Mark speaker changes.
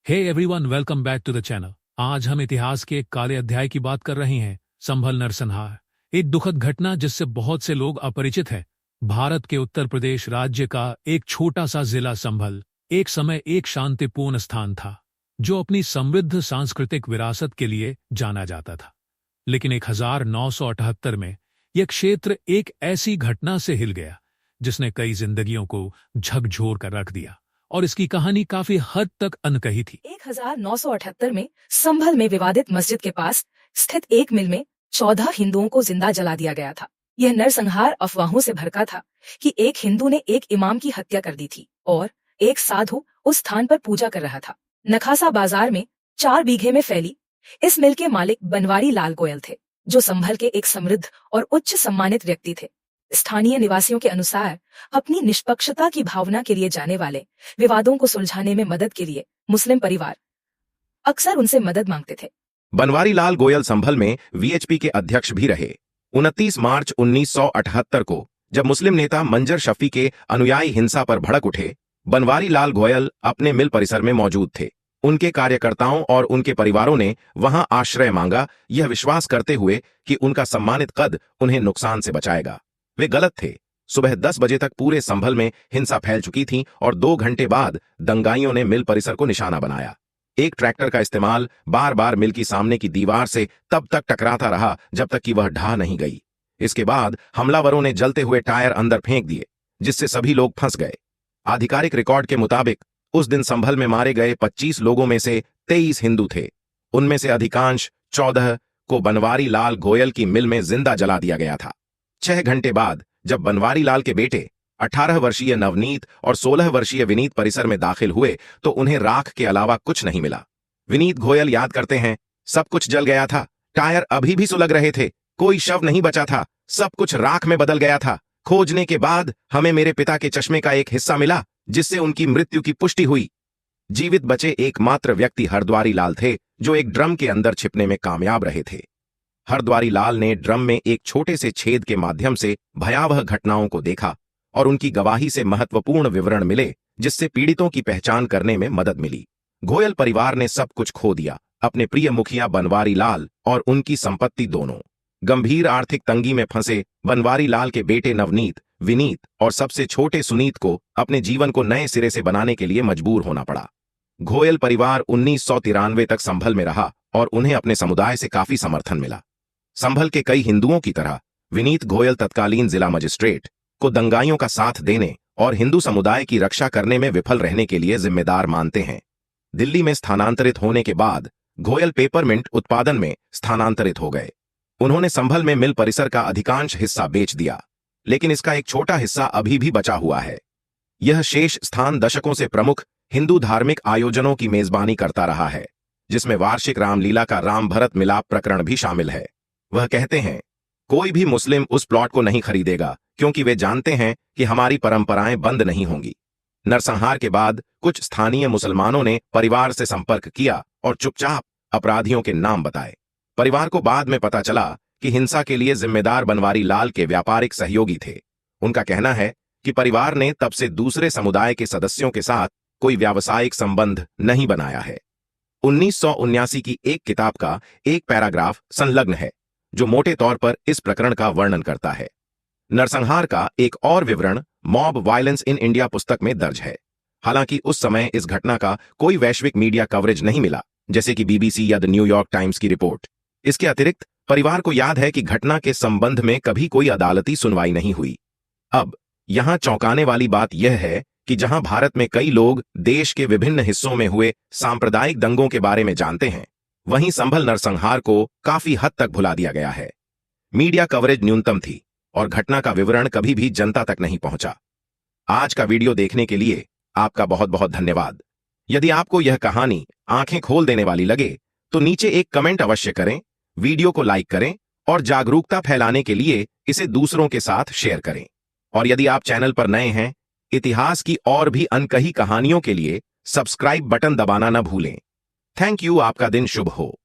Speaker 1: Hey everyone, welcome back to the channel. आज हम इतिहास के एक काले अध्याय की बात कर रहे हैं, संभल नरसंहार। एक दुखद घटना जिससे बहुत से लोग अपरिचित हैं। भारत के उत्तर प्रदेश राज्य का एक छोटा सा जिला संभल एक समय एक शांतिपूर्ण स्थान था, जो अपनी समृद्ध सांस्कृतिक विरासत के लिए जाना जाता था। लेकिन 1978 में यह क्षेत्र एक ऐसी घटना से हिल गया जिसने कई जिंदगियों को झकझोर कर रख दिया, और इसकी कहानी काफी हद तक अनकही थी।
Speaker 2: 1978 में संभल में विवादित मस्जिद के पास स्थित एक मिल में 14 हिंदुओं को जिंदा जला दिया गया था। यह नरसंहार अफवाहों से भरका था कि एक हिंदू ने एक इमाम की हत्या कर दी थी और एक साधु उस स्थान पर पूजा कर रहा था। नखासा बाजार में 4 बीघे में फैली इस मिल के मालिक बनवारी लाल गोयल थे, जो संभल के एक समृद्ध और उच्च सम्मानित व्यक्ति थे। स्थानीय निवासियों के अनुसार अपनी निष्पक्षता की भावना के लिए जाने वाले विवादों को सुलझाने में मदद के लिए मुस्लिम परिवार अक्सर उनसे मदद मांगते थे।
Speaker 3: बनवारी लाल गोयल संभल में वीएचपी के अध्यक्ष भी रहे। 29 मार्च 1978 को जब मुस्लिम नेता मंजर शफी के अनुयायी हिंसा पर भड़क उठे, बनवारी लाल गोयल अपने मिल परिसर में मौजूद थे। उनके कार्यकर्ताओं और उनके परिवारों ने वहां आश्रय मांगा, यह विश्वास करते हुए कि उनका सम्मानित कद उन्हें नुकसान से बचाएगा। वे गलत थे। सुबह 10 बजे तक पूरे संभल में हिंसा फैल चुकी थी और 2 घंटे बाद दंगाइयों ने मिल परिसर को निशाना बनाया। एक ट्रैक्टर का इस्तेमाल बार बार मिल की सामने की दीवार से तब तक टकराता रहा जब तक कि वह ढह नहीं गई। इसके बाद हमलावरों ने जलते हुए टायर अंदर फेंक दिए, जिससे सभी लोग फंस गए। आधिकारिक रिकॉर्ड के मुताबिक उस दिन संभल में मारे गए 25 लोगों में से 23 हिंदू थे। उनमें से अधिकांश 14 को बनवारी लाल गोयल की मिल में जिंदा जला दिया गया था। 6 घंटे बाद जब बनवारी लाल के बेटे 18 वर्षीय नवनीत और 16 वर्षीय विनीत परिसर में दाखिल हुए तो उन्हें राख के अलावा कुछ नहीं मिला। विनीत गोयल याद करते हैं, सब कुछ जल गया था, टायर अभी भी सुलग रहे थे, कोई शव नहीं बचा था, सब कुछ राख में बदल गया था। खोजने के बाद हमें मेरे पिता के चश्मे का एक हिस्सा मिला, जिससे उनकी मृत्यु की पुष्टि हुई। जीवित बचे एकमात्र व्यक्ति हरद्वारी लाल थे, जो एक ड्रम के अंदर छिपने में कामयाब रहे थे। हरद्वारी लाल ने ड्रम में एक छोटे से छेद के माध्यम से भयावह घटनाओं को देखा और उनकी गवाही से महत्वपूर्ण विवरण मिले, जिससे पीड़ितों की पहचान करने में मदद मिली। गोयल परिवार ने सब कुछ खो दिया, अपने प्रिय मुखिया बनवारी लाल और उनकी संपत्ति दोनों। गंभीर आर्थिक तंगी में फंसे बनवारी लाल के बेटे नवनीत, विनीत और सबसे छोटे सुनीत को अपने जीवन को नए सिरे से बनाने के लिए मजबूर होना पड़ा। गोयल परिवार 1993 तक संभल में रहा और उन्हें अपने समुदाय से काफी समर्थन मिला। संभल के कई हिंदुओं की तरह विनीत गोयल तत्कालीन जिला मजिस्ट्रेट को दंगाइयों का साथ देने और हिंदू समुदाय की रक्षा करने में विफल रहने के लिए जिम्मेदार मानते हैं। दिल्ली में स्थानांतरित होने के बाद गोयल पेपरमिंट उत्पादन में स्थानांतरित हो गए। उन्होंने संभल में मिल परिसर का अधिकांश हिस्सा बेच दिया, लेकिन इसका एक छोटा हिस्सा अभी भी बचा हुआ है। यह शेष स्थान दशकों से प्रमुख हिंदू धार्मिक आयोजनों की मेजबानी करता रहा है, जिसमें वार्षिक रामलीला का राम भरत मिलाप प्रकरण भी शामिल है। वह कहते हैं, कोई भी मुस्लिम उस प्लॉट को नहीं खरीदेगा, क्योंकि वे जानते हैं कि हमारी परंपराएं बंद नहीं होंगी। नरसंहार के बाद कुछ स्थानीय मुसलमानों ने परिवार से संपर्क किया और चुपचाप अपराधियों के नाम बताए। परिवार को बाद में पता चला कि हिंसा के लिए जिम्मेदार बनवारी लाल के व्यापारिक सहयोगी थे। उनका कहना है कि परिवार ने तब से दूसरे समुदाय के सदस्यों के साथ कोई व्यावसायिक संबंध नहीं बनाया है। 1979 की एक किताब का एक पैराग्राफ संलग्न है, जो मोटे तौर पर इस प्रकरण का वर्णन करता है। नरसंहार का एक और विवरण मॉब वायलेंस इन इंडिया पुस्तक में दर्ज है। हालांकि उस समय इस घटना का कोई वैश्विक मीडिया कवरेज नहीं मिला, जैसे कि बीबीसी या द न्यूयॉर्क टाइम्स की रिपोर्ट। इसके अतिरिक्त परिवार को याद है कि घटना के संबंध में कभी कोई अदालती सुनवाई नहीं हुई। अब यहां चौंकाने वाली बात यह है कि जहां भारत में कई लोग देश के विभिन्न हिस्सों में हुए सांप्रदायिक दंगों के बारे में जानते हैं, वहीं संभल नरसंहार को काफी हद तक भुला दिया गया है। मीडिया कवरेज न्यूनतम थी और घटना का विवरण कभी भी जनता तक नहीं पहुंचा। आज का वीडियो देखने के लिए आपका बहुत बहुत धन्यवाद। यदि आपको यह कहानी आंखें खोल देने वाली लगे तो नीचे एक कमेंट अवश्य करें, वीडियो को लाइक करें और जागरूकता फैलाने के लिए इसे दूसरों के साथ शेयर करें। और यदि आप चैनल पर नए हैं, इतिहास की और भी अनकही कहानियों के लिए सब्सक्राइब बटन दबाना न भूलें। Thank you. आपका दिन शुभ हो।